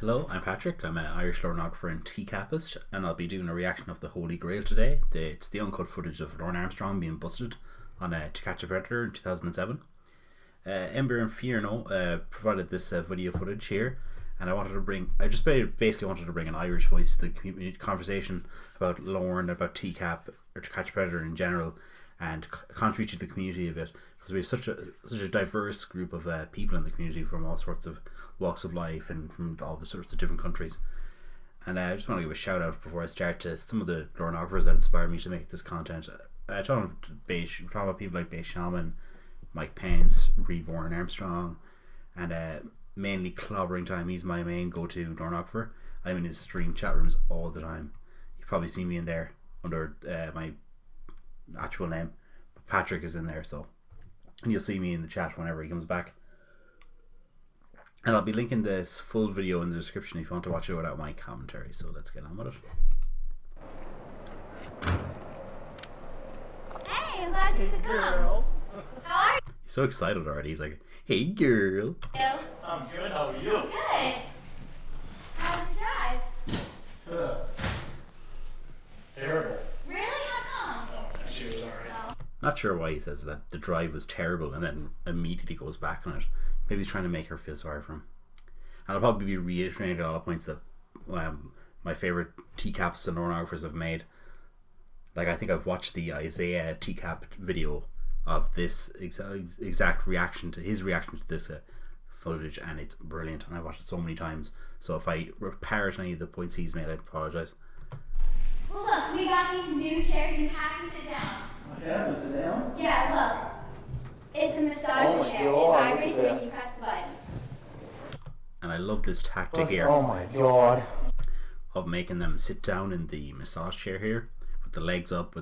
Hello, I'm Patrick. I'm an Irish Lorneographer and TCAPist, and I'll be doing a reaction of the Holy Grail today. It's the uncut footage of Lorne Armstrong being busted on To Catch a Predator in 2007. Ember and Fierno provided this video footage here, and I just basically wanted to bring an Irish voice to the community conversation about Lorne, about TCAP, or To Catch a Predator in general, and contribute to the community a bit, because we have such a diverse group of people in the community from all sorts of walks of life and from all the sorts of different countries. And I just want to give a shout out before I start to some of the Lorneographers that inspired me to make this content. I talk about people like Bay Shaman, Mike Pence, Reborn Armstrong, and mainly Clobbering Time. He's my main go-to Lorneographer. I'm in his stream chat rooms all the time. You've probably seen me in there under my actual name, but Patrick is in there, so you'll see me in the chat whenever he comes back. And I'll be linking this full video in the description if you want to watch it without my commentary. So let's get on with it. Hey, I'm glad you could come. How are you? He's so excited already. He's like, "Hey, girl." I'm good. How are you? Good. How was your drive? Terrible. Really? How come? Oh, she was alright. Oh. Not sure why he says that the drive was terrible and then immediately goes back on it. Maybe he's trying to make her feel sorry for him. And I'll probably be reiterating all the points that my favourite TCAPs and Lorneographers have made. Like, I think I've watched the Isaiah TCAP video of this exact reaction to his reaction to this footage, and it's brilliant, and I've watched it so many times. So if I parrot any of the points he's made, I apologise. Well, look, we got these new chairs. You have to sit down. Yeah, sit down? Yeah, look. It's a massage chair. It vibrates when you press the buttons. And I love this tactic here. Oh my god. Of making them sit down in the massage chair here with the legs up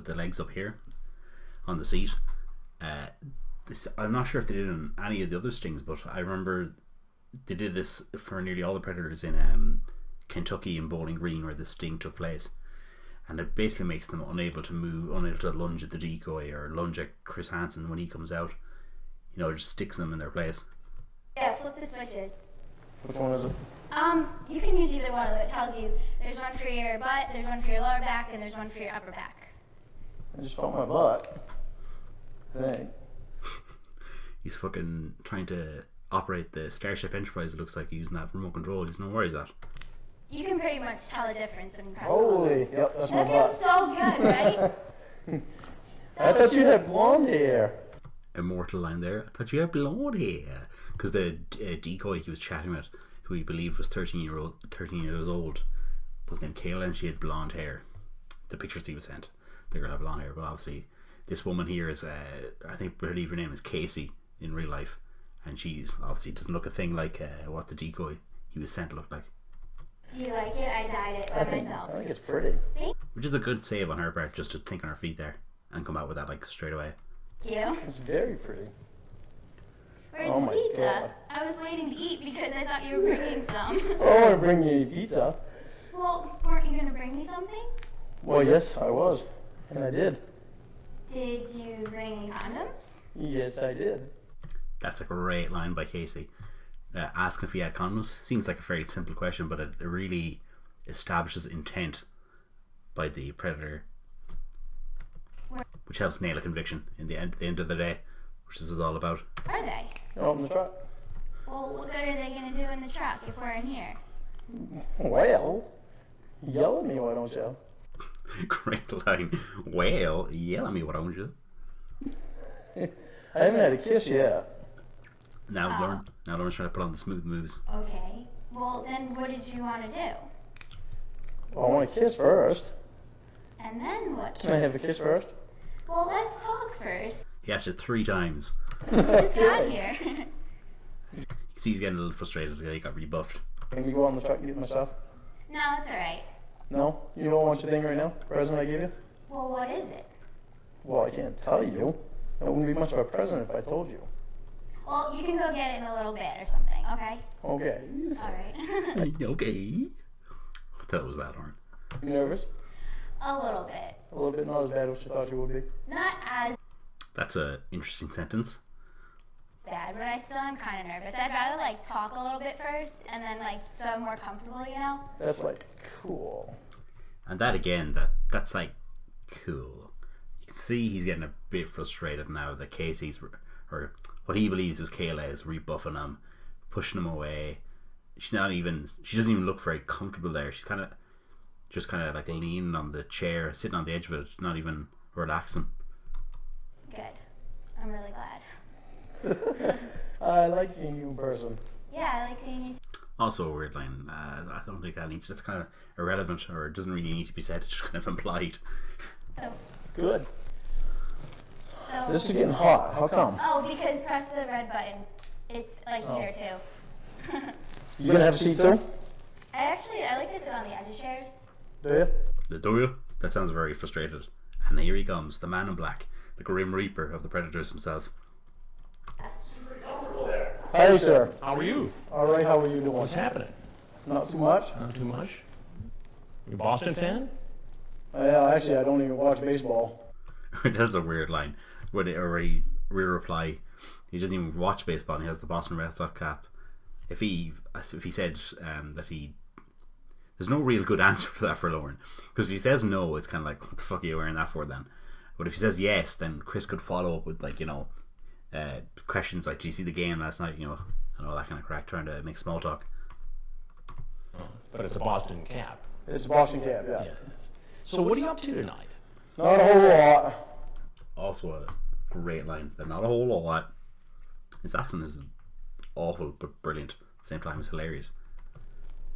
here on the seat. I'm not sure if they did it in any of the other stings, but I remember they did this for nearly all the Predators in Kentucky and Bowling Green, where this sting took place, and it basically makes them unable to move, unable to lunge at the decoy or lunge at Chris Hanson when he comes out. You know, it just sticks them in their place. Yeah, flip the switches. Which one is it? You can use either one of them. It tells you there's one for your butt, there's one for your lower back, and there's one for your upper back. I just felt my butt. I think. He's fucking trying to operate the Starship Enterprise. It looks like using that remote control. He's no worries at. You can pretty much tell the difference when you press Holy, the yep, that's my button. butt. That feels so good, right? I thought you had blonde hair. Immortal line there. I thought you had blonde hair. Because the decoy he was chatting with, who he believed was 13 years old, was named Kayla, and she had blonde hair. The pictures he was sent, the girl had blonde hair, but obviously this woman here is, I believe her name is Casey in real life, and she obviously doesn't look a thing like what the decoy he was sent looked like. Do you like it? I dyed it by myself. I think it's pretty. Which is a good save on her part, just to think on her feet there and come out with that like straight away. Thank you. It's very pretty. Where's Oh the my pizza? God. I was waiting to eat because I thought you were bringing some. Oh, I'm bringing you pizza. Well, weren't you going to bring me something? Well, yes, I was. And I did. Did you bring any condoms? Yes, I did. That's a great line by Casey. Asking if he had condoms seems like a very simple question, but it really establishes intent by the Predator, which helps nail a conviction in the end of the day, which this is all about. Are they? They're out in the truck. Well, what good are they going to do in the truck if we're in here? Well, yell at me, why don't you? Great line. Well, yell at me, why don't you? I haven't had a kiss yet. Now Lauren's trying to put on the smooth moves. Okay. Well, then what did you want to do? Well, I want a kiss first. And then what? Can I have a kiss first? Well, let's talk first. He asked it 3 times. Just got here. You can see he's getting a little frustrated. He got rebuffed. Can we go out in the truck and get my stuff? No, it's alright. No? You don't want your thing right now? Present I gave you? Well, what is it? Well, I can't tell you. That wouldn't be much of a present if I told you. Well, you can go get it in a little bit or something, okay? Okay. Alright. Okay. What the hell was that, Lauren? You nervous? A little bit. A little bit, not as bad as you thought you would be. Not as That's an interesting sentence. bad, but I still am kind of nervous. I'd rather like talk a little bit first, and then like so I'm more comfortable, you know. That's like cool. And that again, that's like cool. You can see he's getting a bit frustrated now that Casey's, or what he believes is Kayla, is rebuffing him, pushing him away. She doesn't even look very comfortable there. She's kind of like leaning on the chair, sitting on the edge of it, not even relaxing. Good. I'm really glad. I like seeing you in person. Yeah, I like seeing you. Also a weird line. I don't think that's kind of irrelevant, or it doesn't really need to be said. It's just kind of implied. So, Good. so This is getting hot. How come? oh, because press the red button. It's like here too. You gonna have a seat too? I like to sit on the edge of chairs. Do you? Do you? That sounds very frustrated. And here he comes, the man in black, the Grim Reaper of the Predators himself. Hi, sir. How are you? All right. How are you doing? What's happening? Not too much. Not too much. You a Boston fan? Yeah, actually, I don't even watch baseball. That's a weird line. When we reply, he doesn't even watch baseball and he has the Boston Red Sox cap. If he said that there's no real good answer for that for Lorne, because if he says no, it's kind of like, what the fuck are you wearing that for then? But if he says yes, then Chris could follow up with, like, you know, questions like, did you see the game last night, you know, and all that kind of crack, trying to make small talk. But it's a Boston cap. It's Boston Cab, yeah. So what are you up to tonight? Not a whole lot. Also a great line. That not a whole lot. His accent is awful but brilliant. At the same time, it's hilarious.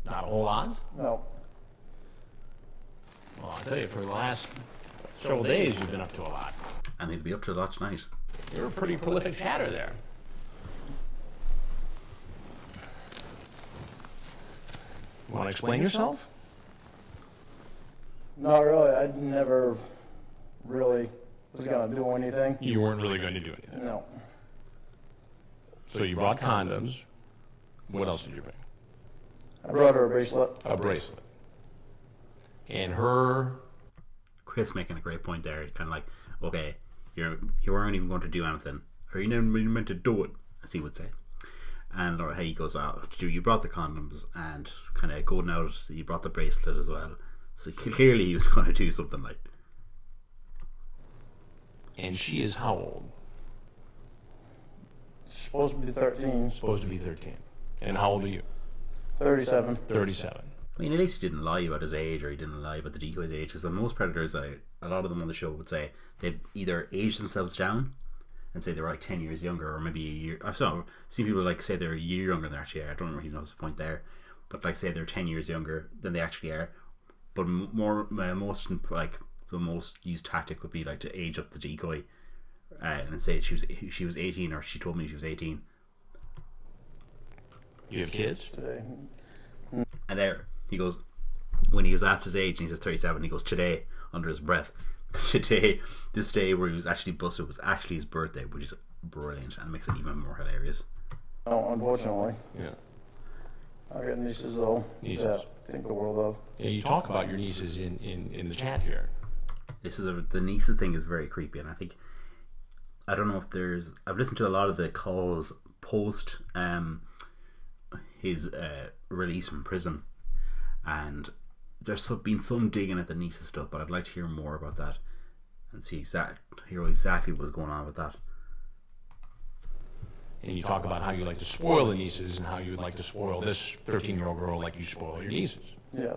Not a whole lot? No. Well, I'll tell you, for the last several days, you've been up to a lot. And he'll be up to a lot tonight. You're a pretty prolific chatter there. You want to explain yourself? Not really. I never really was gonna do anything. You weren't really going to do anything. No. So you brought condoms. What else did you bring? I brought her a bracelet. A bracelet. And her... Chris making a great point there. It's kind of like, okay, you weren't even going to do anything, or you never really meant to do it, as he would say. And or he goes out, you brought the condoms, and kind of going out, you brought the bracelet as well. So clearly he was going to do something like. And she is how old? She's supposed to be 13. Supposed to be 13. And how old are you? 37. 37. I mean, at least he didn't lie about his age, or he didn't lie about the decoy's age, because most predators, a lot of them on the show would say they'd either age themselves down and say they were like 10 years younger, or maybe a year. I've seen people like say they're a year younger than they actually are. I don't really know the point there, but like say they're 10 years younger than they actually are. But most like the most used tactic would be like to age up the decoy and say she was 18, or she told me she was 18. You have kids? Today. And there he goes, when he was asked his age and he says 37, he goes today under his breath. Today, this day where he was actually busted was actually his birthday, which is brilliant and makes it even more hilarious. No, unfortunately. Yeah. I got nieces though. Nieces. That I think the world of. Yeah, you talk about your nieces in the chat here. The nieces thing is very creepy, and I don't know if I've listened to a lot of the calls post his release from prison, and there's been some digging at the nieces stuff, but I'd like to hear more about that and hear exactly what was going on with that. And you talk about how you like to spoil the nieces and how you would like to spoil this 13-year-old girl like you spoil your nieces. Yeah.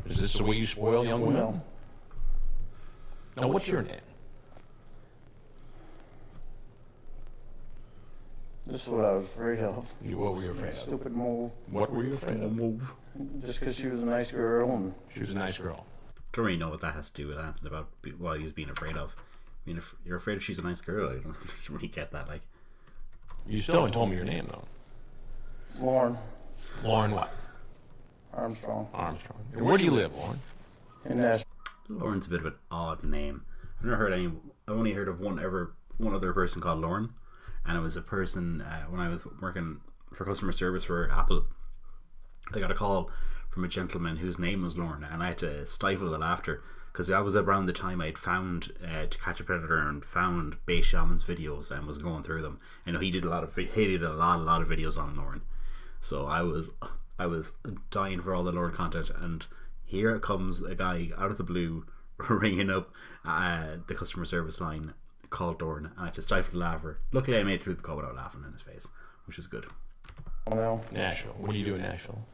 Is this the way you spoil young women? No. Now, what's your name? This is what I was afraid of. What were you afraid of? Stupid move. What were you afraid of? Move. Just because she was a nice girl and She was a nice girl. Don't really know what that has to do with anything about what he's being afraid of. I mean, if you're afraid if she's a nice girl, I don't really get that. Like, You still haven't told me your name, though. Lorne Lorne what? Armstrong Armstrong. And where do you live, Lorne? in Nashville. Lorne's a bit of an odd name. I've only heard of one other person called Lorne, and it was a person when I was working for customer service for Apple. I got a call from a gentleman whose name was Lorne, and I had to stifle the laughter because that was around the time I'd found To Catch a Predator and found Base Shaman's videos and was going through them. You know, he did a lot of videos on Lorne, so I was dying for all the Lorne content, and here comes a guy out of the blue ringing up the customer service line called Lorne, and I had to stifle the laughter. Luckily, I made it through the call without laughing in his face, which is good. No. Nashville. What do you do in Nashville?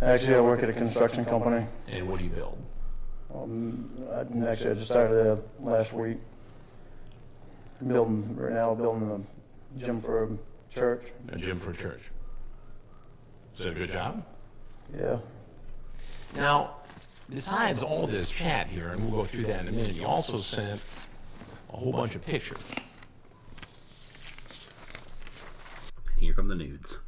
Actually, I work at a construction company. And what do you build? I just started last week. Building a gym for a church. A gym for a church. Is that a good job? Yeah. Now, besides all this chat here, and we'll go through that in a minute, you also sent a whole bunch of pictures. Here come the nudes.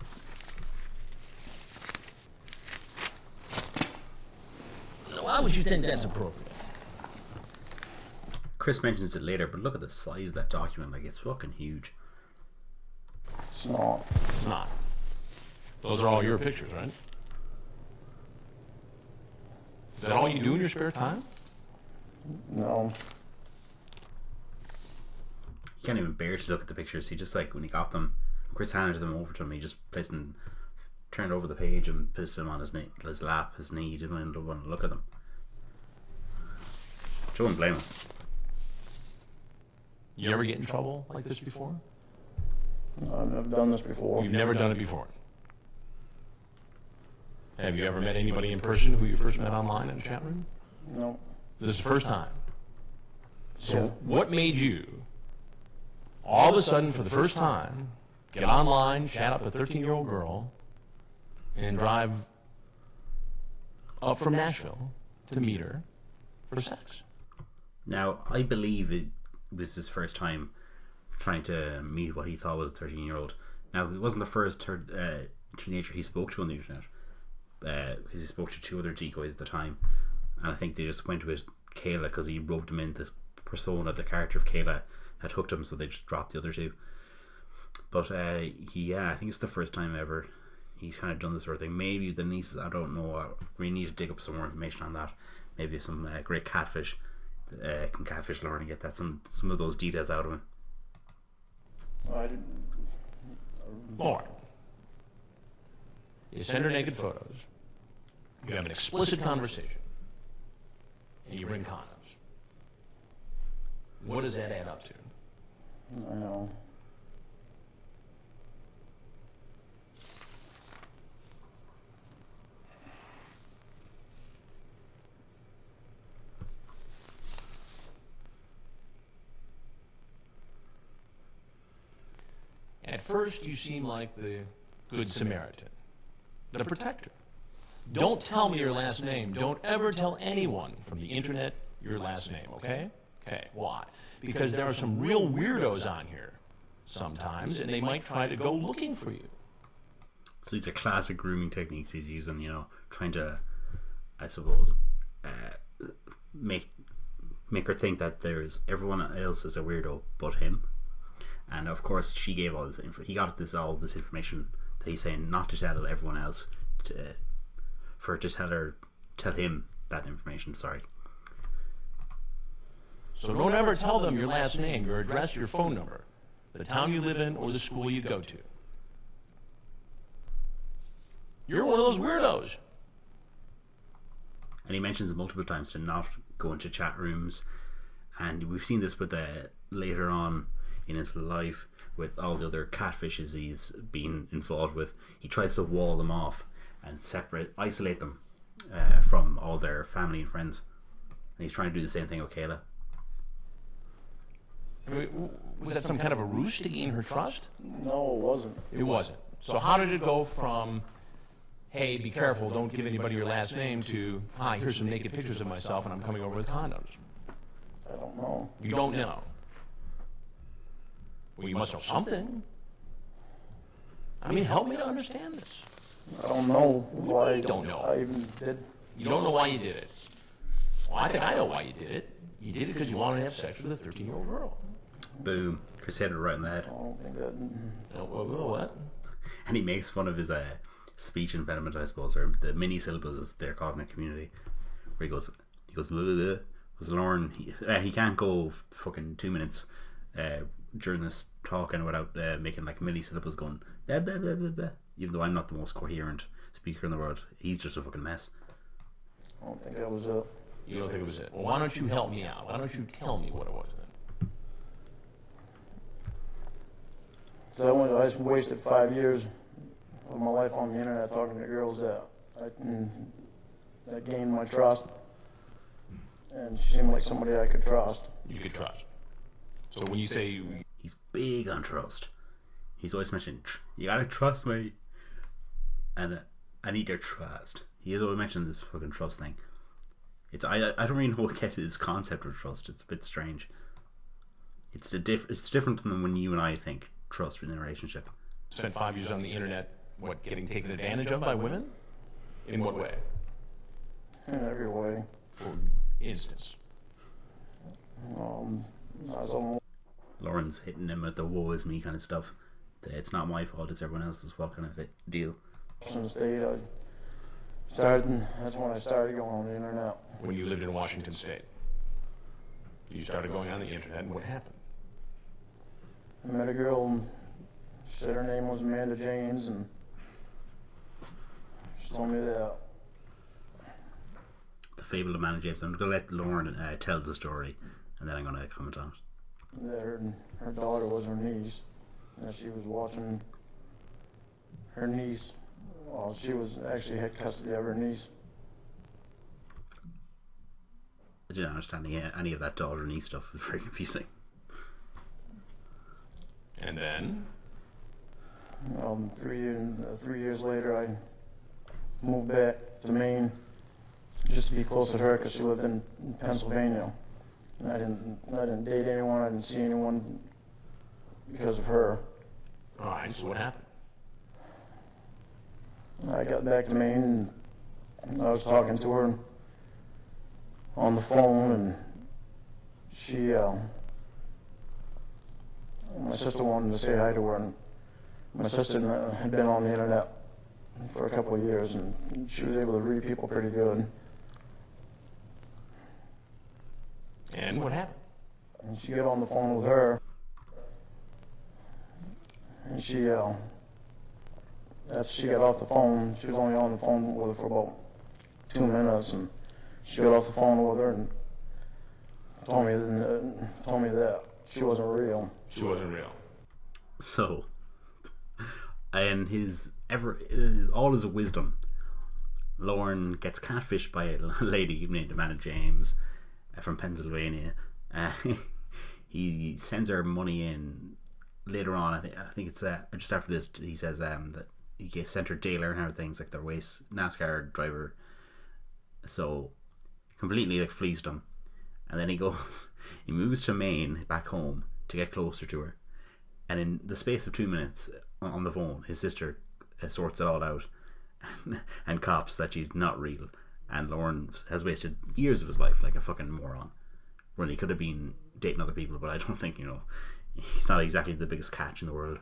Why would you think that's appropriate? Chris mentions it later, but look at the size of that document. Like, it's fucking huge. It's not. It's not. Those are all your pictures, right? Is that all you do in your spare time? No. He can't even bear to look at the pictures. He just, like, when he got them, Chris handed them over to him. He just turned over the page and pissed them on his lap, his knee. He didn't want to look at them. Don't blame him. You ever get in trouble like this before? No, I've never done this before. You've never done it before. Have you ever met anybody in person who you first met online in a chat room? No. This is the first time. So Yeah. what made you, all of a sudden for the first time, get online, chat up a 13-year-old girl, and drive up from Nashville to meet her for sex? Now, I believe it was his first time trying to meet what he thought was a 13-year-old. Now, it wasn't the first teenager he spoke to on the internet, because he spoke to 2 other decoys at the time, and I think they just went with Kayla because he roped him in. The persona, the character of Kayla had hooked him, so they just dropped the other 2. But I think it's the first time ever he's kind of done this sort of thing. Maybe the nieces, I don't know. We need to dig up some more information on that. Maybe some great catfish can catfish Lorne and get some of those details out of him. I didn't. Lorne, you send her naked photos, you have an explicit conversation, and you bring condoms. What does that add up to? I know. At first, you seem like the Good Samaritan, the protector. Don't tell me your last name. Don't ever tell anyone from the internet your last name, okay? Okay, why? Because there are some real weirdos on here sometimes, and they might try to go looking for you. So these are classic grooming techniques he's using, trying to, I suppose, make her think that everyone else is a weirdo but him. And of course, she gave all this info. He got all this information that he's saying not to tell everyone else, for to tell him that information. Sorry. So don't ever tell them your last name, your address, your phone number, the town you live in, or the school you go to. You're one of those weirdos. And he mentions multiple times to not go into chat rooms, and we've seen this with later on in his life with all the other catfishes he's been involved with. He tries to wall them off and isolate them from all their family and friends. And he's trying to do the same thing with Kayla. I mean, was that some kind of a ruse to gain her trust? No, it wasn't. It wasn't. So how did it go from, hey, be careful, don't give anybody your last name, to, hi, here's some naked pictures of myself and I'm coming over with condoms? I don't know. You don't know. Well, you must know something. I mean, help me to understand this. I don't know why. You don't know. I even did. You don't know why you did it. Well, I think I know why you did it. You did it because you wanted to have sex with a 13-year-old girl. Boom. Chris hit it right in the head. I don't think that. What? And he makes fun of his speech impediment, I suppose, or the mini syllables as they're called in the community, where he goes blah, blah, blah. Was Lorne, he can't go fucking 2 minutes during this talking without making like mini syllables going blah, blah, blah, blah, blah. Even though I'm not the most coherent speaker in the world, he's just a fucking mess. I don't think that was it. You don't think it was it? Well, why don't you help me out? Why don't you tell me what it was then? So I wasted 5 years of my life on the internet talking to girls that gained my trust, and she seemed like somebody I could trust. You could trust. So when you say He's big on trust. He's always mentioning, you gotta trust me. And I need your trust. He always mentioned this fucking trust thing. I don't really know what get his concept of trust. It's a bit strange. It's different than when you and I think trust in a relationship. spent 5 years on the internet, what, getting taken advantage of by women? In what way? In every way. For instance. I was almost Lauren's hitting him with the woe is me kind of stuff. It's not my fault, it's everyone else's fault kind of deal. Washington State. That's when I started going on the internet. When you lived in Washington State, you started going on the internet, and what happened? I met a girl, and she said her name was Amanda James, and she told me that. The fable of Amanda James. I'm going to let Lorne tell the story, and then I'm going to comment on it. That her daughter was her niece, and that she was watching her niece. Well, she was actually had custody of her niece. I didn't understand any of that daughter niece stuff. It was very confusing. And then? 3 years later, I moved back to Maine just to be close to her because she lived in Pennsylvania. And I didn't date anyone. I didn't see anyone because of her. All right, so what happened? I got back to Maine and I was talking to her on the phone, and she, my sister wanted to say hi to her, and my sister had been on the internet for a couple of years, and she was able to read people pretty good. And what happened? And she got on the phone with her, and she got off the phone. She was only on the phone with her for about 2 minutes, and she got off the phone with her and told me that she wasn't real. She wasn't real. So, in all his wisdom, Lorne gets catfished by a lady named Amanda James from Pennsylvania. He sends her money in later on. I think it's just after this. He says that he sent her Dale Earnhardt things, like their race NASCAR driver. So completely like fleeced him, and then he moves to Maine back home to get closer to her, and in the space of 2 minutes on the phone, his sister sorts it all out and cops that she's not real, and Lorne has wasted years of his life like a fucking moron when he could have been dating other people. But I don't think, he's not exactly the biggest catch in the world,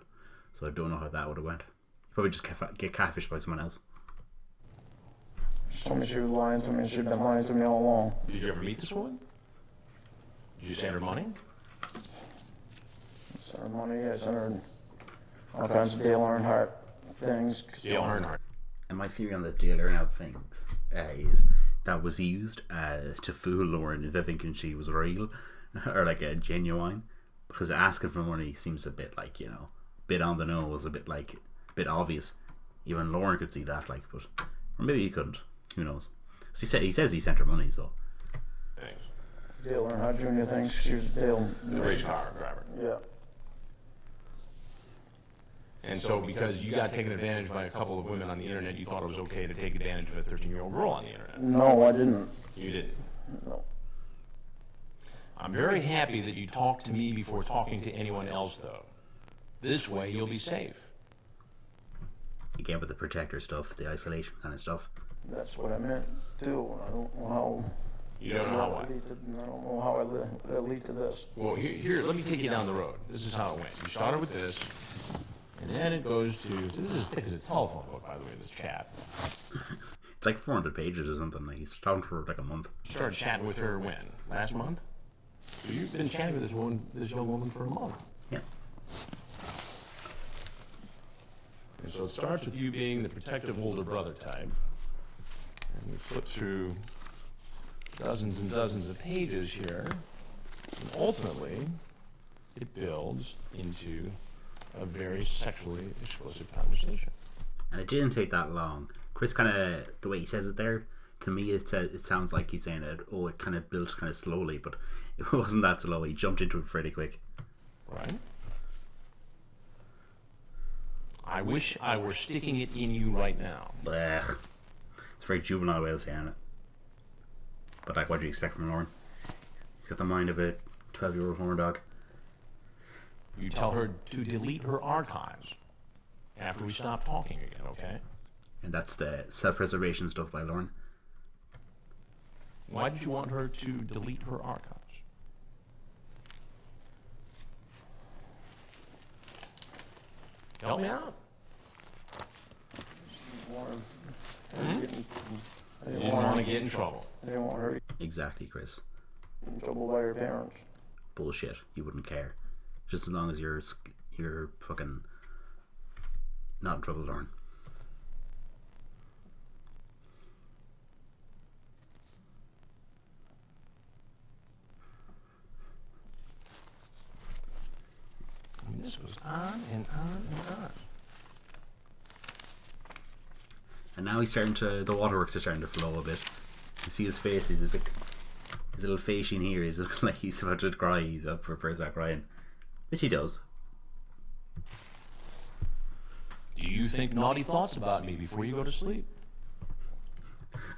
so I don't know how that would have went. He probably just get catfished by someone else. She told me she was lying to me, and she'd been lying to me all along. Did you ever meet this woman? Did you send her money? Sent her money, I sent her all kinds of Dale Earnhardt things. Dale Earnhardt. And my theory on the Dale Earnhardt things is that was used to fool Lorne into thinking she was real or like a genuine, because asking for money seems a bit like, bit on the nose, a bit obvious. Even Lorne could see that, or maybe he couldn't. Who knows? So he says he sent her money, so. Thanks. Dale Earnhardt Jr. thinks she was Dale. The race car driver. Yeah. And so because you got taken advantage by a couple of women on the internet, you thought it was okay to take advantage of a 13-year-old girl on the internet? No, I didn't. You didn't? No. I'm very happy that you talked to me before talking to anyone else, though. This way you'll be safe. Again, with the protector stuff, the isolation kind of stuff. That's what I meant too. I don't know how. You don't know how what? I don't know how it lead to this. Well, here, let me take you down the road. This is how it went. You started with this, And then it goes to, this is as thick as a telephone book, by the way, this chat. It's like 400 pages or something. Like he's talking for like a month. Started chatting with her when? Last month? So you've been chatting with this young woman for a month. Yeah. And so it starts with you being the protective older brother type. And we flip through dozens and dozens of pages here. And ultimately, it builds into a very sexually explicit conversation. And it didn't take that long. Chris kind of, the way he says it there, to me it sounds like he's saying it, oh, it kind of built kind of slowly, but it wasn't that slow. He jumped into it pretty quick. Right? I wish I were sticking it in you right now. Blech. It's a very juvenile way of saying it. But like, what do you expect from Lorne? He's got the mind of a 12-year-old horn dog. You tell her to delete her archives after we stop talking again, okay? And that's the self-preservation stuff by Lorne. Why did you want her to delete her archives? Help me out. I You didn't didn't want to get in trouble. want her to Exactly, Chris. get in trouble by her parents. Bullshit. You wouldn't care. Just as long as you're fucking not in trouble, Lorne. I mean, this goes on and on and on. And now the waterworks are starting to flow a bit. You see his face, his little face in here, he's looking like he's about to cry, he's up for start crying. Which he does. Do you think naughty thoughts about me before you go to sleep?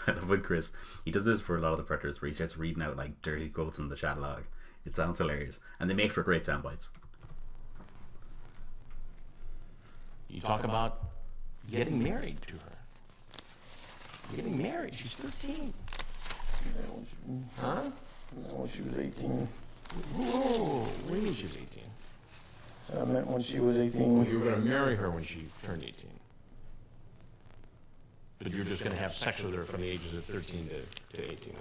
I love when Chris, he does this for a lot of the predators where he starts reading out like dirty quotes in the chat log. It sounds hilarious. And they make for great sound bites. You talk about getting married to her. Getting married, she's 13. Huh? When she was 18. Whoa, what do you mean she was 18? I meant when she was Well, 18. you were going to marry her when she turned 18. But you were just going to have sex with her from the ages of 13 to 18.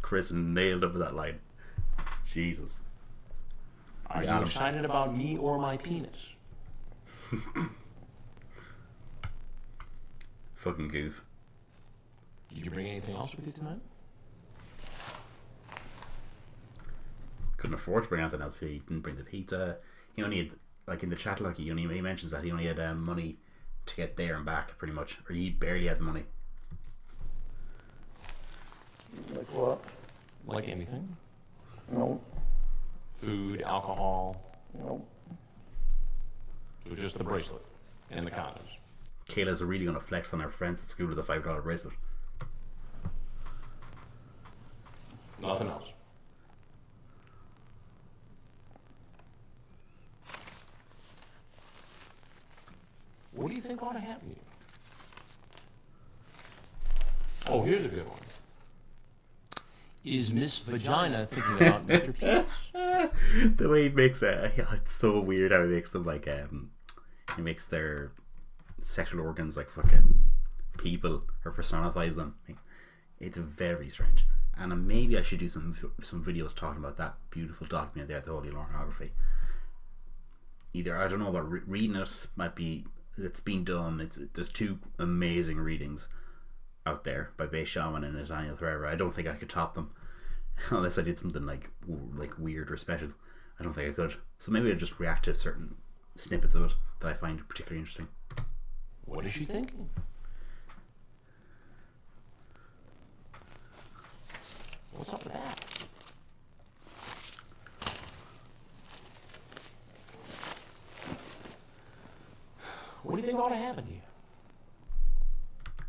Chris nailed him with that line. Jesus. Are Got you him. excited about me or my penis? Fucking goof. Did you bring anything else with you tonight? Couldn't afford to bring anything else. He didn't bring the pizza. He only had, like in the chat log, he mentions that he only had money to get there and back, pretty much. Or he barely had the money. Like what? Like anything? No. Food, alcohol, No. so just the bracelet and the condoms. Kayla's really going to flex on her friends at school with a $5 bracelet. Nothing else. What do you think ought to happen to you? Oh, here's a good one. Is Miss Vagina thinking about Mr. Penis? The way he makes it, it's so weird how he makes them like, he makes their sexual organs like fucking people or personifies them. It's very strange. And maybe I should do some videos talking about that beautiful document there, the Holy Lornography. Either, I don't know about reading it, might be, it's been done. There's two amazing readings out there by Bay Shaman and Nathaniel Ferreira. I don't think I could top them unless I did something like weird or special. I don't think I could. So maybe I'll just react to certain snippets of it that I find particularly interesting. What is she thinking? What's up with that? What do you think ought to happen to you?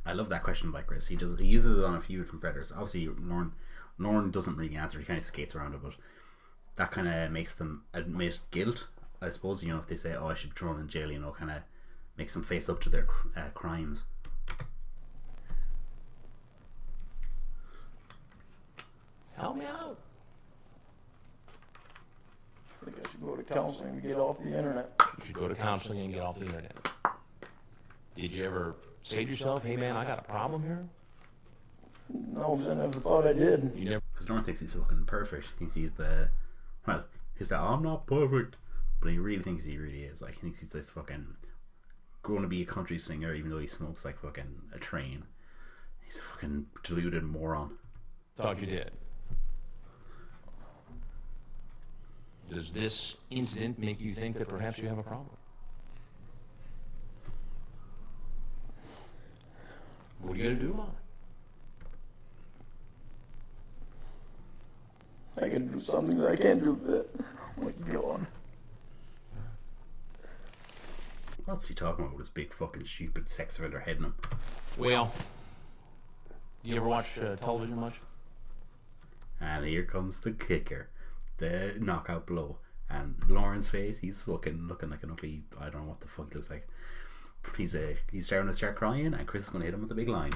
I love that question by Chris. He uses it on a few different predators. Obviously, Lorne doesn't really answer. He kind of skates around it, but that kind of makes them admit guilt, I suppose. You know, if they say, "Oh, I should be thrown in jail," you know, kind of makes them face up to their crimes. Help me out. I think I should go to counseling to get off the internet. You should go to counseling and get off the internet. Did you ever say to yourself, hey man, I got a problem here? No, 'cause I never thought I did. You never. Because Lorne thinks he's fucking perfect. He thinks he's the, well, he's the I'm not perfect, but he really thinks he really is. Like, he thinks he's this fucking going to be a country singer, even though he smokes like fucking a train. He's a fucking deluded moron. Thought you did. Does this incident make you think that perhaps you have a problem? What are you going to do about it? I can do something that I can't do that. Oh my God. What's he talking about with his big fucking stupid sex offender head in him? Well, do you ever watch television much? And here comes the kicker, the knockout blow. And Lorne's face, he's fucking looking like an ugly, I don't know what the fuck he looks like. He's starting to start crying, and Chris is going to hit him with a big line.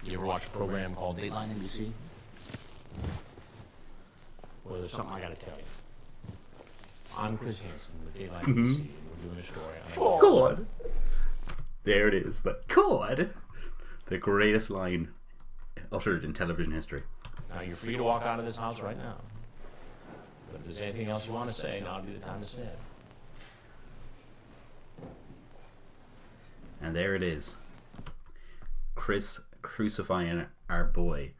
You ever watch a program called Dateline NBC? Well, there's something I got to tell you. I'm Chris Hanson with Dateline NBC, and we're doing a story on Cawd! There it is, the Cawd! The greatest line uttered in television history. Now, you're free to walk out of this house right now. But if there's anything else you want to say, now would be the time to say it. And there it is. Chris crucifying our boy,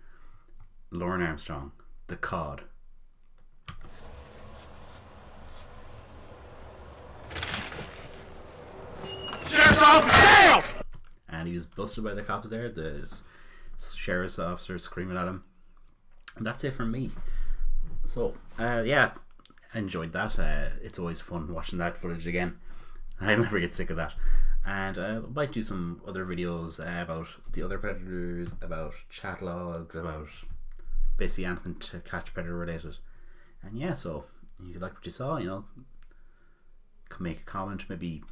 Lorne Armstrong, the Cawd. And he was busted by the cops there. The sheriff's officer screaming at him. And that's it from me. So, yeah, I enjoyed that. It's always fun watching that footage again. I never get sick of that. And I might do some other videos about the other predators, about chat logs, about basically anything to catch predator related. And yeah, so if you like what you saw, you know, can make a comment, maybe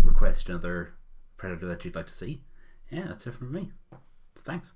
request another predator that you'd like to see. Yeah, that's it from me. So thanks.